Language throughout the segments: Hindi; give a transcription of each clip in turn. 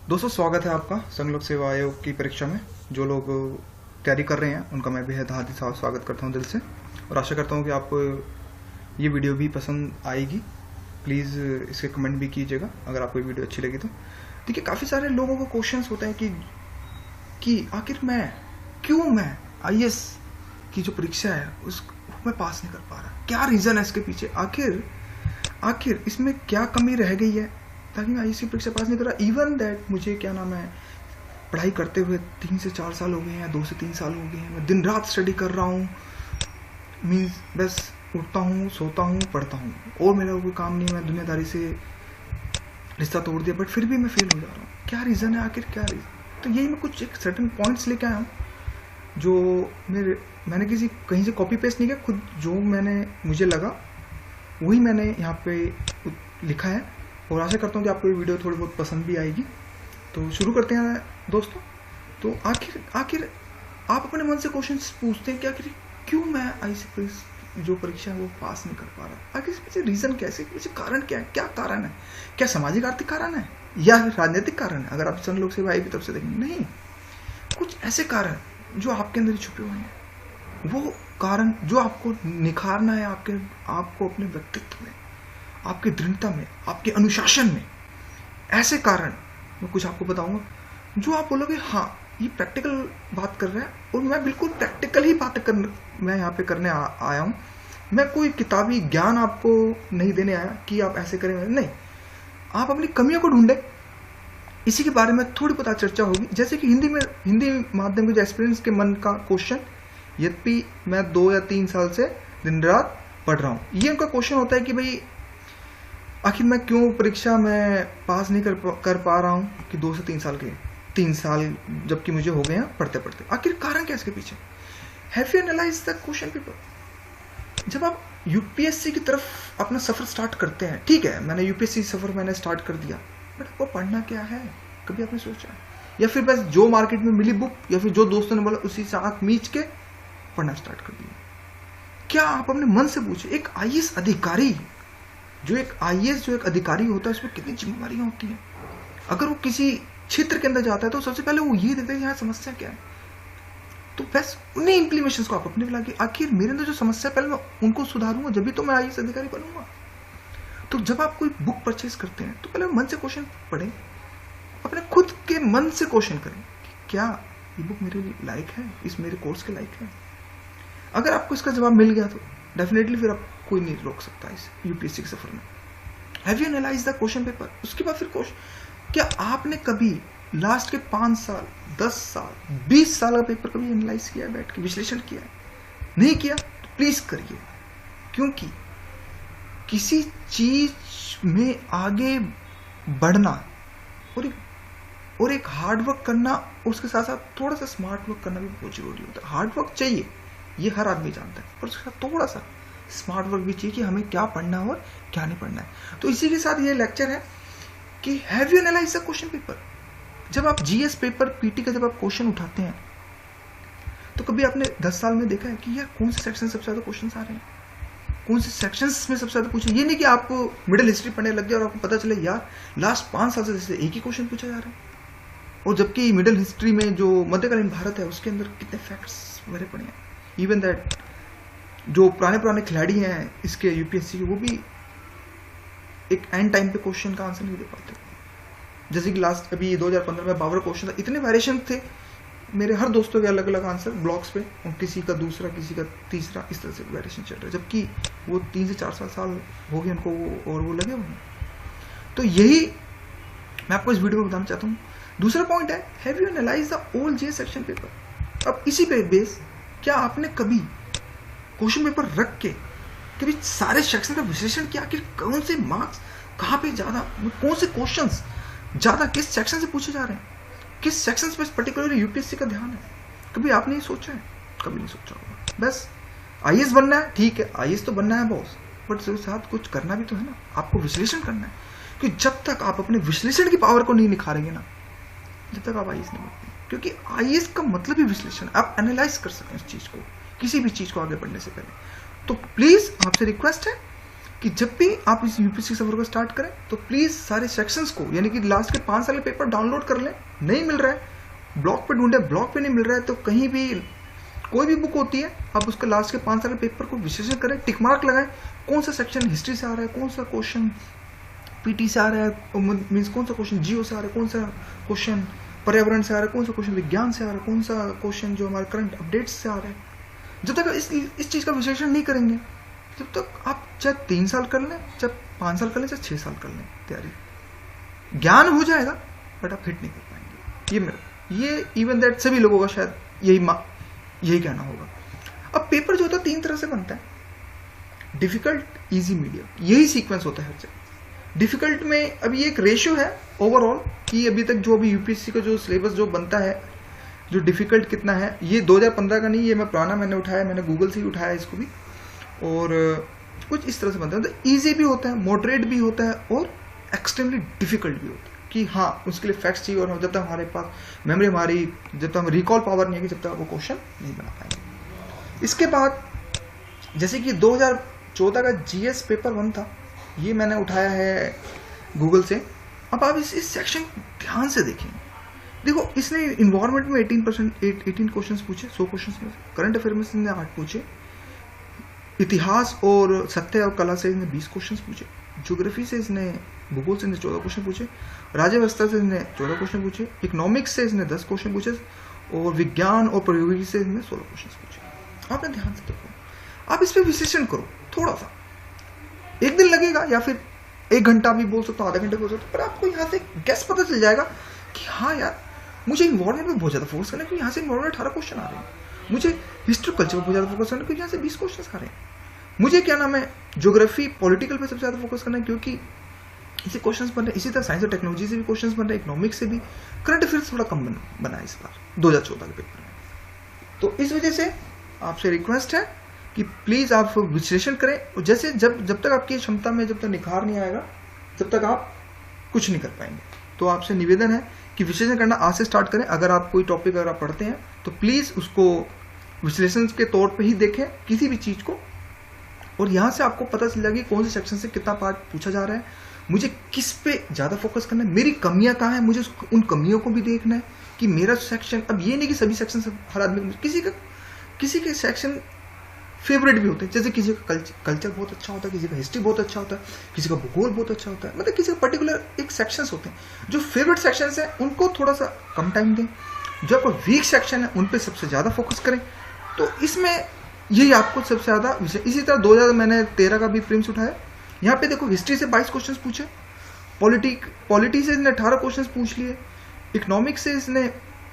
दोस्तों स्वागत है आपका संघ लोक सेवा आयोग की परीक्षा में। जो लोग तैयारी कर रहे हैं उनका मैं बेहद हार्दिक स्वागत करता हूं दिल से, और आशा करता हूं कि आपको ये वीडियो भी पसंद आएगी। प्लीज़ इसके कमेंट भी कीजिएगा अगर आपको ये वीडियो अच्छी लगी तो। देखिए, काफ़ी सारे लोगों को क्वेश्चंस होते हैं कि आखिर मैं IAS की जो परीक्षा है उसको मैं पास नहीं कर पा रहा, क्या रीज़न है इसके पीछे, आखिर इसमें क्या कमी रह गई है ताकि मैं IAS की परीक्षा पास नहीं कर रहा। इवन दैट मुझे पढ़ाई करते हुए 3 से 4 साल हो गए हैं, 2 से 3 साल हो गए हैं, मैं दिन रात स्टडी कर रहा हूँ। मीन्स बस उठता हूँ, सोता हूँ, पढ़ता हूँ और मेरा कोई काम नहीं, मैं दुनियादारी से रिश्ता तोड़ दिया, बट फिर भी मैं फेल हो जा रहा हूँ। क्या रीज़न है, आखिर क्या रीज़न? तो यही मैं कुछ एक सर्टेन पॉइंट्स लेके आया हूँ जो मैंने कहीं से कॉपी पेस्ट नहीं किया, खुद जो मुझे लगा वही मैंने यहाँ पे लिखा है, और आशा करता हूँ कि आपको ये वीडियो थोड़ी बहुत पसंद भी आएगी। तो शुरू करते हैं दोस्तों। तो आखिर आप अपने मन से क्वेश्चन पूछते हैं कि आखिर क्यों मैं IAS जो परीक्षा है वो पास नहीं कर पा रहा, आखिर इसके पीछे रीज़न कैसे, पीछे कारण क्या है, क्या कारण है, क्या सामाजिक आर्थिक कारण है या राजनीतिक कारण है? अगर आप संघ लोक सेवा आयोग की तरफ से देखेंगे, नहीं, कुछ ऐसे कारण जो आपके अंदर छुपे हुए हैं, वो कारण जो आपको निखारना है आपको अपने व्यक्तित्व में, आपकी दृढ़ता में, आपके अनुशासन में। ऐसे कारण मैं कुछ आपको बताऊंगा जो आप बोलोगे हाँ ये प्रैक्टिकल बात कर रहा है, और मैं बिल्कुल प्रैक्टिकल ही बात मैं यहाँ पे करने आया हूँ। मैं कोई किताबी ज्ञान आपको नहीं देने आया कि आप ऐसे करें, नहीं। आप अपनी कमियों को ढूंढे, इसी के बारे में थोड़ी पता चर्चा होगी। जैसे कि हिंदी माध्यम के जो एक्सपीरियंस के मन का क्वेश्चन, यद्यपि मैं 2 या 3 साल से दिन रात पढ़ रहा हूँ, ये उनका क्वेश्चन होता है कि भाई आखिर मैं क्यों परीक्षा में पास नहीं कर पा रहा हूँ कि 2 से 3 साल के 3 साल जबकि मुझे हो गए हैं पढ़ते पढ़ते। आखिर कारण क्या है इसके पीछे? Have you analyse the question paper? जब आप UPSC की तरफ अपना सफर स्टार्ट करते हैं, ठीक है, मैंने UPSC सफर मैंने स्टार्ट कर दिया, बट आपको पढ़ना क्या है, कभी आपने सोचा? या फिर बस जो मार्केट में मिली बुक या फिर जो दोस्तों ने बोला उसी से आंख मीच के पढ़ना स्टार्ट कर दिया? क्या आप अपने मन से पूछे, एक IAS अधिकारी जो एक अधिकारी होता है, उसमें कितनी जिम्मेदारियां होती हैं? अगर वो किसी क्षेत्र के अंदर जाता है तो सबसे पहले वो ये देखता है यहाँ समस्या क्या है, तो बस उन्हीं इंप्लीमेशंस को आप अपने लगा के आखिर मेरे अंदर जो समस्या है पहले मैं उनको सुधारूंगा, जब भी तो मैं IAS अधिकारी बनूंगा। तो जब आप कोई बुक परचेज करते हैं तो पहले मन से क्वेश्चन पढ़ें, अपने खुद के मन से क्वेश्चन करें कि क्या ये बुक मेरे लायक है, इस मेरे कोर्स के लायक है। अगर आपको इसका जवाब मिल गया तो डेफिनेटली फिर आप कोई नहीं रोक सकता इस UPSC के सफर में। Have you analyse the question paper? उसके बाद फिर क्वेश्चन, क्या आपने कभी लास्ट के 5 साल 10 साल 20 साल का पेपर कभी एनालाइज किया है, बैठ के विश्लेषण किया है? नहीं किया तो प्लीज करिए, क्योंकि किसी चीज में आगे बढ़ना और एक हार्ड वर्क करना, उसके साथ साथ थोड़ा सा स्मार्ट वर्क करना भी बहुत जरूरी होता है। हार्ड वर्क चाहिए, ये हर आदमी जानता है, पर उसके साथ थोड़ा सा स्मार्ट वर्क भी चाहिए कि हमें क्या पढ़ना है और क्या नहीं पढ़ना है। तो इसी के साथ ये लेक्चर है कि have you analyse the question paper? जब आप GS पेपर PT का जब आप क्वेश्चन उठाते हैं तो कभी आपने 10 साल में देखा है कि यार कौन से सेक्शन सबसे ज्यादा क्वेश्चन आ रहे हैं, कौन से सेक्शंस में सबसे ज्यादा पूछे? ये नहीं कि आप मिडिल हिस्ट्री पढ़ने लग गए और आपको पता चले यार लास्ट 5 साल से जैसे एक ही क्वेश्चन पूछा जा रहा है, और जबकि मिडिल हिस्ट्री में जो मध्यकालीन भारत है उसके अंदर कितने फैक्ट्स भरे पड़े हैं। इवन दैट जो पुराने खिलाड़ी हैं इसके UPSC के, वो भी एक एंड टाइम पे क्वेश्चन का आंसर नहीं दे पाते। जैसे कि लास्ट अभी 2015 में बाबर क्वेश्चन था, इतने वेरिएशन थे, मेरे हर दोस्तों के अलग अलग आंसर ब्लॉग्स पे, और किसी का दूसरा किसी का तीसरा, इस तरह से वेरिएशन चल रहा है, जबकि वो 3 से 4 साल हो गए उनको और वो लगे हुए हैं। तो यही मैं आपको इस वीडियो में बताना चाहता हूँ। दूसरा पॉइंट है, हैव यू एनालाइज द ओल GS सेक्शन पेपर? अब इसी पे बेस, क्या आपने कभी क्वेश्चन पेपर रख के कभी सारे सेक्शन का विश्लेषण किया कि कौन से मार्क्स कहाँ पे ज्यादा, कौन से क्वेश्चंस ज्यादा किस सेक्शन से पूछे जा रहे हैं, किस सेक्शन पे पर्टिकुलरली UPSC का ध्यान है? कभी आपने ये सोचा है? कभी नहीं सोचा होगा। बस IAS बनना है, ठीक है, IAS तो बनना है बॉस, बट उसके साथ कुछ करना भी तो है ना, आपको विश्लेषण करना है। कि जब तक आप अपने विश्लेषण की पावर को नहीं निखारेंगे ना, जब तक आप IAS नहीं बनते, क्योंकि IAS का मतलब ही विश्लेषण, आप एनालाइज कर सकें उस चीज को, किसी भी चीज को आगे बढ़ने से पहले। तो प्लीज आपसे रिक्वेस्ट है, कि जब भी आप इस यूपीएससी सफर को स्टार्ट करें तो प्लीज़ सारे सेक्शंस को, यानी कि लास्ट के 5 साल के पेपर डाउनलोड कर लें। नहीं मिल रहा है ब्लॉग पे ढूंढे, ब्लॉग पे नहीं मिल रहा है तो कहीं भी कोई भी बुक होती है, आप उसके लास्ट के 5 साल के पेपर को विश्लेषण करें, टिक मार्क लगाएं, कौन सा सेक्शन हिस्ट्री से आ रहा है, कौन सा क्वेश्चन पीटी से आ रहा है, मीन्स कौन सा क्वेश्चन जियो से आ रहा है, कौन सा क्वेश्चन पर्यावरण से आ रहा है, कौन सा क्वेश्चन विज्ञान से आ रहा है, कौन सा क्वेश्चन जो हमारे करंट अपडेट्स से आ रहा है। जब तक इस चीज़ का विश्लेषण नहीं करेंगे, जब तक आप चाहे 3 साल कर लें, चाहे 5 साल कर लें, चाहे 6 साल कर लें तैयारी, ज्ञान हो जाएगा बट आप हिट नहीं कर पाएंगे। ये इवन दैट सभी लोगों का शायद यही कहना होगा। अब पेपर जो होता है 3 तरह से बनता है, डिफिकल्ट, इजी, मीडियम, यही सीक्वेंस होता है हर जगह। डिफिकल्ट में अभी एक रेशियो है ओवरऑल कि अभी तक जो अभी यूपीएससी का जो सिलेबस जो बनता है, जो डिफिकल्ट कितना है, ये 2015 का नहीं, ये मैं पुराना मैंने उठाया, मैंने गूगल से ही उठाया इसको भी, और कुछ इस तरह से बनता है। तो ईजी भी होता है, मॉडरेट भी होता है और एक्सट्रीमली डिफिकल्ट भी होता है कि हाँ उसके लिए फैक्ट्स चाहिए, और जब तक हमारे पास मेमोरी, हमारी जब तक हम रिकॉल पावर नहीं है, जब तक वो क्वेश्चन नहीं बना पाएंगे। इसके बाद जैसे कि 2014 का जीएस पेपर 1 था, ये मैंने उठाया है गूगल से। अब आप इस सेक्शन ध्यान से देखें। देखो इसने इन्वायरमेंट में 18 क्वेश्चंस पूछे 100 क्वेश्चंस में, करंट अफेयर में इसने 8 पूछे, इतिहास और सत्य और कला से इसने 20 क्वेश्चंस पूछे, ज्योग्राफी से इसने, भूगोल से इसने 14 क्वेश्चन पूछे, राज्य व्यवस्था से इसने 14 क्वेश्चन पूछे, इकोनॉमिक्स से इसने 10 क्वेश्चन पूछे, और विज्ञान और प्रौद्योगिकी से इसने 16 क्वेश्चन पूछे। आपने ध्यान से देखो, आप इस पर विश्लेषण करो थोड़ा सा, एक दिन लगेगा या फिर 1 घंटा भी बोल सकता हूँ, आधा घंटा बोल सकता हूँ, पर आपको यहाँ से गैस पता चल जाएगा कि हाँ यार मुझे इन्वायरमेंट में बहुत ज़्यादा फोकस करना है क्योंकि यहाँ से इन्वायरमेंट 18 क्वेश्चन आ रहे हैं, मुझे हिस्ट्री कल्चर पर बहुत ज़्यादा फोकस करना है क्योंकि यहाँ से 20 क्वेश्चन आ रहे हैं, मुझे क्या नाम है ज्योग्राफी पॉलिटिकल पे सबसे ज़्यादा फोकस करना है क्योंकि इसी क्वेश्चंस बन रहे हैं, इसी तरह साइंस और टेक्नोलॉजी से भी क्वेश्चंस बन रहे हैं, इकोनॉमिक्स से भी। करंट अफेयर्स थोड़ा कम बना है इस बार 2014 के पेपर में, तो इस वजह से आपसे रिक्वेस्ट है कि प्लीज़ आप विश्लेषण करें, और जैसे जब तक आपकी क्षमता में जब तक निखार नहीं आएगा तब तक आप कुछ नहीं कर पाएंगे। तो आपसे निवेदन है कि विश्लेषण करना आज से स्टार्ट करें। अगर आप कोई टॉपिक अगर आप पढ़ते हैं तो प्लीज़ उसको विश्लेषण के तौर पे ही देखें किसी भी चीज़ को, और यहाँ से आपको पता चल जाएगी कौन से सेक्शन से कितना पार्ट पूछा जा रहा है, मुझे किस पे ज़्यादा फोकस करना है, मेरी कमियाँ कहाँ हैं, मुझे उन कमियों को भी देखना है कि मेरा सेक्शन, अब ये नहीं कि सभी सेक्शन से हर आदमी, किसी के सेक्शन फेवरेट भी होते हैं, जैसे किसी का कल्चर बहुत अच्छा होता है, किसी का हिस्ट्री बहुत अच्छा होता है, किसी का भूगोल बहुत अच्छा होता है, मतलब किसी का पर्टिकुलर एक सेक्शंस होते हैं। जो फेवरेट सेक्शंस हैं उनको थोड़ा सा कम टाइम दें, जो आपका वीक सेक्शन है उन पे सबसे ज़्यादा फोकस करें। तो इसमें यही आपको सबसे ज़्यादा विषय। इसी तरह 2013 का भी प्रीलिम्स उठाया, यहाँ पे देखो हिस्ट्री से 22 क्वेश्चन पूछे, पॉलिटी से इसने 18 क्वेश्चन पूछ लिए, इकोनॉमिक्स से इसने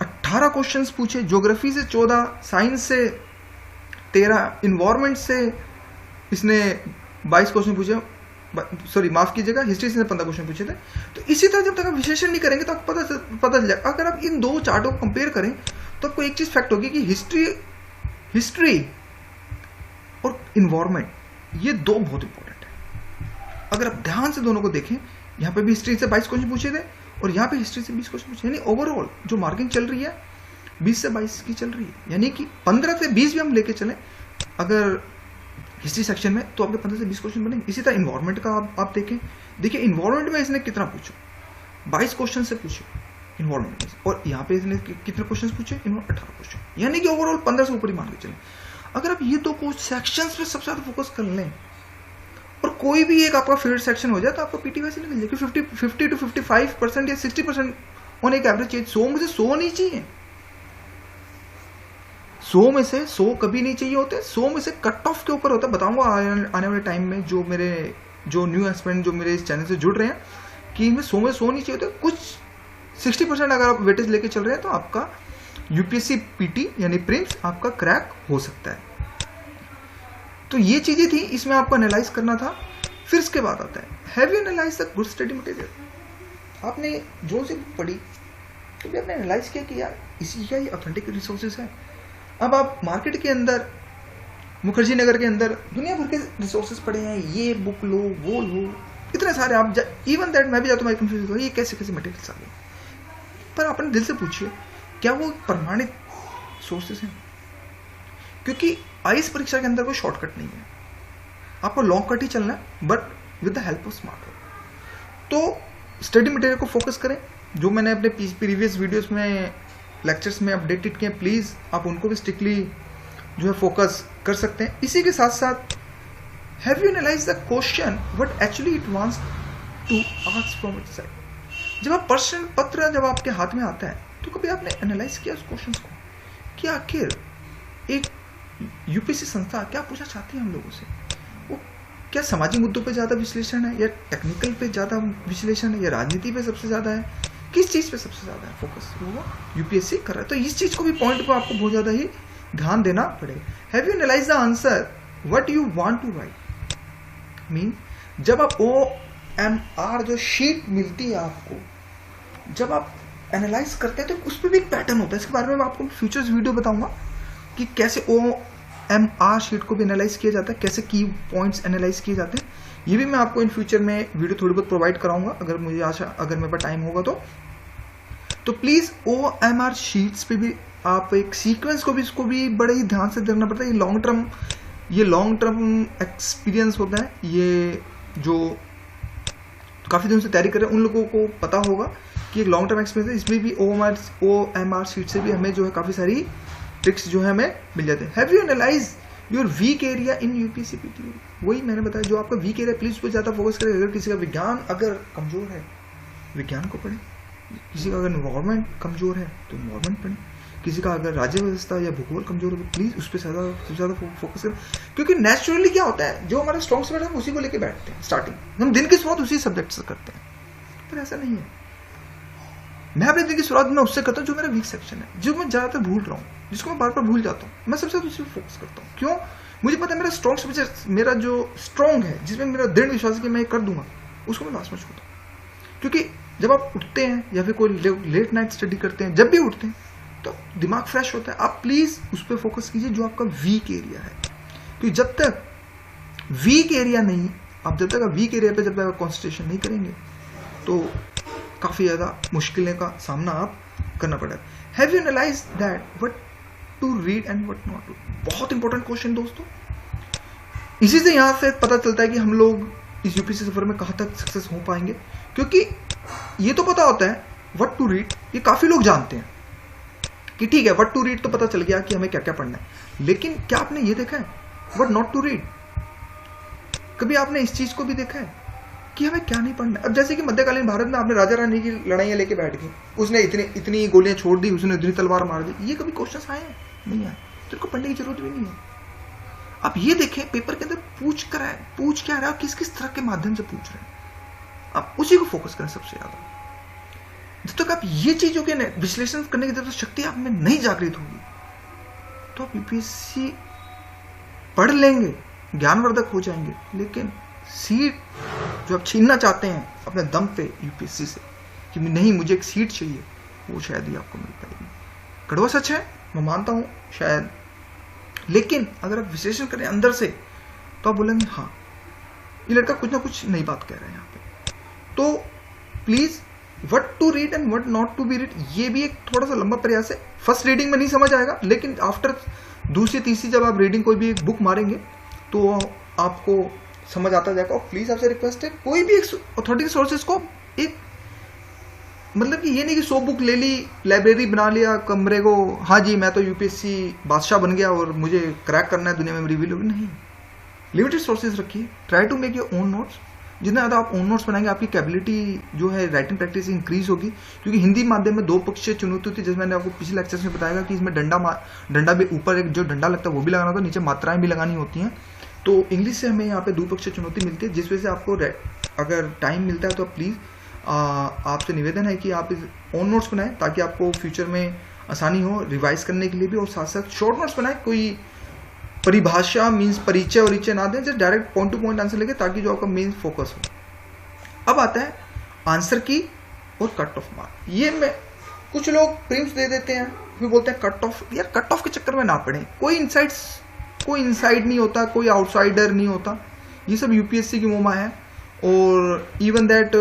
18 क्वेश्चन पूछे, ज्योग्राफी से 14, साइंस से 13, इन्वायरमेंट से इसने 22 क्वेश्चन पूछे, सॉरी माफ कीजिएगा, हिस्ट्री से 15 क्वेश्चन पूछे थे। तो इसी तरह जब तक आप विश्लेषण नहीं करेंगे तो आपको पता चल जाएगा। अगर आप इन 2 चार्टों को कंपेयर करें तो आपको एक चीज फैक्ट होगी कि हिस्ट्री और इन्वायरमेंट ये 2 बहुत इंपॉर्टेंट है। अगर आप ध्यान से दोनों को देखें, यहाँ पे भी हिस्ट्री से 22 क्वेश्चन पूछे थे और यहाँ पे हिस्ट्री से 20 क्वेश्चन पूछे, यानी ओवरऑल जो मार्किंग चल रही है 20 से 22 की चल रही है, यानी कि 15 से 20 भी हम लेके चलें अगर हिस्ट्री सेक्शन में तो आपके 15 से 20 क्वेश्चन बनेंगे। इसी तरह इन्वायरमेंट का आप देखें, देखिए इन्वायरमेंट में इसने कितना पूछा, 22 क्वेश्चन से पूछे इन्वायरमेंट में, और यहाँ पे इसने कितने क्वेश्चन पूछे, 18 क्वेश्चन, यानी कि ओवरऑल 15 से ऊपर ही मान के चलें। अगर आप ये 2 सेक्शंस पे सबसे ज़्यादा फोकस कर लें और कोई भी एक आपका फेवरेट सेक्शन हो जाए तो आपको पीटी वैसे निकल जाएगी। 50 to 55% या 60% होने के एवरेज चाहिए, 100 में से 100 नहीं चाहिए, 100 में से 100 कभी नहीं चाहिए होते, 100 में से कट ऑफ के ऊपर होता है। बताऊंगा आने वाले टाइम में जो न्यू एस्पिरेंट जो मेरे इस चैनल से जुड़ रहे हैं कि इनमें 100 में 100 नहीं चाहिए होते, कुछ 60% अगर आप वेटेज लेके चल रहे हैं तो आपका यूपीएससी पीटी यानी प्रीलिम्स आपका क्रैक हो सकता है। तो ये चीजें थी, इसमें आपको एनालाइज करना था। फिर इसके बाद आता है have you analyse the good study material. आपने जो सी पढ़ी तो भी आपने एनालाइज किया कि यार इसी का ही ऑथेंटिक रिसोर्सेज है। अब आप मार्केट के अंदर, मुखर्जी नगर के अंदर दुनिया भर के रिसोर्सेज पड़े हैं, ये बुक लो वो लो, इतने सारे, आप इवन दैट मैं भी जाता हूँ कंफ्यूज हो, ये कैसे कैसे मटेरियल्स आ गए। पर अपने दिल से पूछिए क्या वो प्रमाणित सोर्सेज हैं, क्योंकि आईएएस परीक्षा के अंदर कोई शॉर्टकट नहीं है। आपको लॉन्ग कट ही चलना है, but with the help of smart work. तो स्टडी मटेरियल को फोकस करें, जो मैंने अपने प्रीवियस वीडियोस में लेक्चर्स में अपडेटेड किए, प्लीज़ आप उनको भी स्ट्रिक्टली जो है फोकस कर सकते हैं। इसी के साथ साथ have you analyse the question what actually it wants to ask from its side. जब आप प्रश्न पत्र जब आपके हाथ में आता है तो कभी आपने एनालाइज किया उस क्वेश्चन को कि आखिर एक यूपीएससी संस्था क्या पूछना चाहती है हम लोगों से? वो क्या सामाजिक मुद्दों पे ज़्यादा विश्लेषण है, या टेक्निकल पे ज़्यादा विश्लेषण है, या राजनीति पे सबसे ज़्यादा है, किस चीज़ पे सबसे ज़्यादा है फोकस वो यूपीएससी कर रहा है? तो इस चीज़ को भी पॉइंट पर आपको बहुत ज़्यादा ही ध्यान देना पड़ेगा। Have you analyse the answer what you want to write? Mean जब आप OMR जो शीट मिलती है आपको, जब आप एनालाइज करते हैं तो उस पर भी एक पैटर्न होता है। इसके बारे में मैं आपको फ्यूचर्स वीडियो बताऊंगा कि कैसे OMR शीट को भी एनालाइज किया जाता है, कैसे की पॉइंट्स एनालाइज किए जाते हैं। ये भी मैं आपको इन फ्यूचर में वीडियो थोड़ी बहुत प्रोवाइड कराऊंगा, अगर मुझे अगर मेरे पास टाइम होगा तो प्लीज़ OMR शीट्स पे भी आप एक सीक्वेंस को भी इसको भी बड़े ही ध्यान से देखना पड़ता है। ये लॉन्ग टर्म एक्सपीरियंस होता है। ये जो काफ़ी दिनों से तैयारी कर रहे हैं उन लोगों को पता होगा कि एक लॉन्ग टर्म एक्सपीरियंस है। इसमें भी OMR शीट से भी हमें जो है काफ़ी सारी ट्रिक्स जो है हमें मिल जाते हैं। Have you analyse your weak area in UPSC PT? वही मैंने बताया, जो आपका वीक एरिया प्लीज उस पर ज़्यादा फोकस करें। अगर किसी का विज्ञान अगर कमजोर है, विज्ञान को पढ़ें। किसी का अगर इन्वायरमेंट कमजोर है तो इन्वायरमेंट पढ़ें। किसी का अगर राज्य व्यवस्था या भूगोल कमजोर है तो प्लीज उस पर सबसे ज़्यादा फोकस करें। क्योंकि नेचुरली क्या होता है, जो हमारा स्ट्रॉन्ग सब्जेक्ट है हम उसी को लेके बैठते हैं। स्टार्टिंग हम दिन की शुरुआत उसी सब्जेक्ट से करते हैं, पर ऐसा नहीं है। मैं अपने दिन की शुरुआत में उससे करता हूँ जो मेरा वीक सेक्शन है, जो मैं ज़्यादातर भूल रहा हूँ, जिसको मैं बार बार भूल जाता हूँ, मैं सबसे उसी पर फोकस करता हूँ। क्यों? मुझे पता है मेरा स्ट्रॉन्ग सब्जेक्ट, मेरा जो स्ट्रॉन्ग है, जिसमें मेरा दृढ़ विश्वास है कि मैं ये कर दूंगा, उसको मैं लास्ट में छोड़ता हूँ। क्योंकि जब आप उठते हैं या फिर कोई लेट नाइट स्टडी करते हैं, जब भी उठते हैं तो दिमाग फ्रेश होता है। आप प्लीज़ उस पर फोकस कीजिए जो आपका वीक एरिया है। क्योंकि जब तक वीक एरिया नहीं, आप जब तक वीक एरिया पे जब तक कॉन्सेंट्रेशन नहीं करेंगे तो काफ़ी ज़्यादा मुश्किलें का सामना आप करना पड़ेगा। Have you analyse that what to read and what not to? बहुत इंपॉर्टेंट क्वेश्चन दोस्तों। इसी से यहाँ से पता चलता है कि हम लोग इस यूपीएससी सफर में कहाँ तक सक्सेस हो पाएंगे। क्योंकि ये तो पता होता है व्हाट टू रीड, ये काफ़ी लोग जानते हैं कि ठीक है व्हाट टू रीड तो पता चल गया कि हमें क्या क्या पढ़ना है, लेकिन क्या आपने ये देखा है व्हाट नॉट टू रीड? कभी आपने इस चीज़ को भी देखा है कि हमें क्या नहीं पढ़ना है? अब जैसे कि मध्यकालीन भारत में आपने राजा रानी की लड़ाइयाँ लेके बैठ गई, उसने इतनी गोलियां छोड़ दी, उसने इतनी तलवार मार दी, ये कभी क्वेश्चन आए हैं? नहीं आए, तो इनको पढ़ने की जरूरत भी नहीं है। आप ये देखें पेपर के अंदर पूछ क्या रहा है, किस किस तरह के माध्यम से पूछ रहे हैं, आप उसी को फोकस करें सबसे ज्यादा। जब तक आप ये चीजों के विश्लेषण करने की जब शक्ति आप में नहीं जागृत होगी तो आप यूपीएससी पढ़ लेंगे, ज्ञानवर्धक हो जाएंगे, लेकिन सीट जो आप छीनना चाहते हैं अपने दम पे यूपीएससी से कि नहीं मुझे एक सीट चाहिए, वो शायद ही आपको मिल पाएगी। कड़वा सच है, मैं मानता हूँ शायद, लेकिन अगर आप विश्लेषण करें अंदर से तो आप बोलेंगे हाँ ये लड़का कुछ ना कुछ नई बात कह रहा है यहाँ पे। तो please what to read and what not to be read, ये भी एक थोड़ा सा लंबा प्रयास है। फर्स्ट रीडिंग में नहीं समझ आएगा, लेकिन आफ्टर दूसरी तीसरी जब आप रीडिंग कोई भी एक बुक मारेंगे तो आपको समझ आता जाएगा। और प्लीज आपसे रिक्वेस्ट है कोई भी एक अथॉरिटी सोर्सेज को एक मतलब कि ये नहीं कि 100 बुक ले ली, लाइब्रेरी बना लिया कमरे को, हाँ जी मैं तो यूपीएससी बादशाह बन गया और मुझे क्रैक करना है दुनिया में रिवील होगी, नहीं। लिमिटेड सोर्सेज रखिए, try to make your own notes. जितना ज़्यादा आप ओन नोट्स बनाएंगे आपकी कैपेबिलिटी जो है राइटिंग प्रैक्टिस इंक्रीज होगी। क्योंकि हिंदी माध्यम में 2 पक्षीय चुनौती होती है, जैसे मैंने आपको पिछले लेक्चर्स में बताया कि इसमें डंडा भी ऊपर एक जो डंडा लगता है वो भी लगाना होता है, नीचे मात्राएं भी लगानी होती हैं। तो इंग्लिश से हमें यहाँ पे 2 पक्षीय चुनौती मिलती है, जिस वजह से आपको अगर टाइम मिलता है तो प्लीज़ आपसे निवेदन है कि आप इस ओन नोट्स बनाएं ताकि आपको फ्यूचर में आसानी हो रिवाइज करने के लिए भी, और साथ साथ शॉर्ट नोट्स बनाएं, कोई परिभाषा मीन्स परिचय और परिचय ना दें, just direct point two point answer लेके ताकि जो आपका मेन फोकस हो। अब आता है आंसर की और कट ऑफ मार्क। ये में कुछ लोग प्रिम्स दे देते हैं, फिर बोलते हैं कट ऑफ। यार कट ऑफ के चक्कर में ना पड़े, कोई इनसाइड नहीं होता, कोई आउटसाइडर नहीं होता, ये सब यूपीएससी की मोमा है। और इवन दैट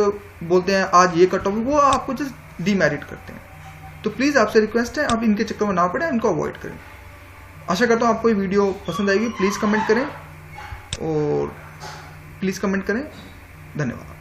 बोलते हैं आज ये कट ऑफ, वो आपको जस्ट डीमेरिट करते हैं। तो प्लीज़ आपसे रिक्वेस्ट है आप इनके चक्कर में ना पड़े, इनको अवॉइड करें। आशा करता हूँ आपको ये वीडियो पसंद आएगी, प्लीज़ कमेंट करें और प्लीज़ कमेंट करें। धन्यवाद।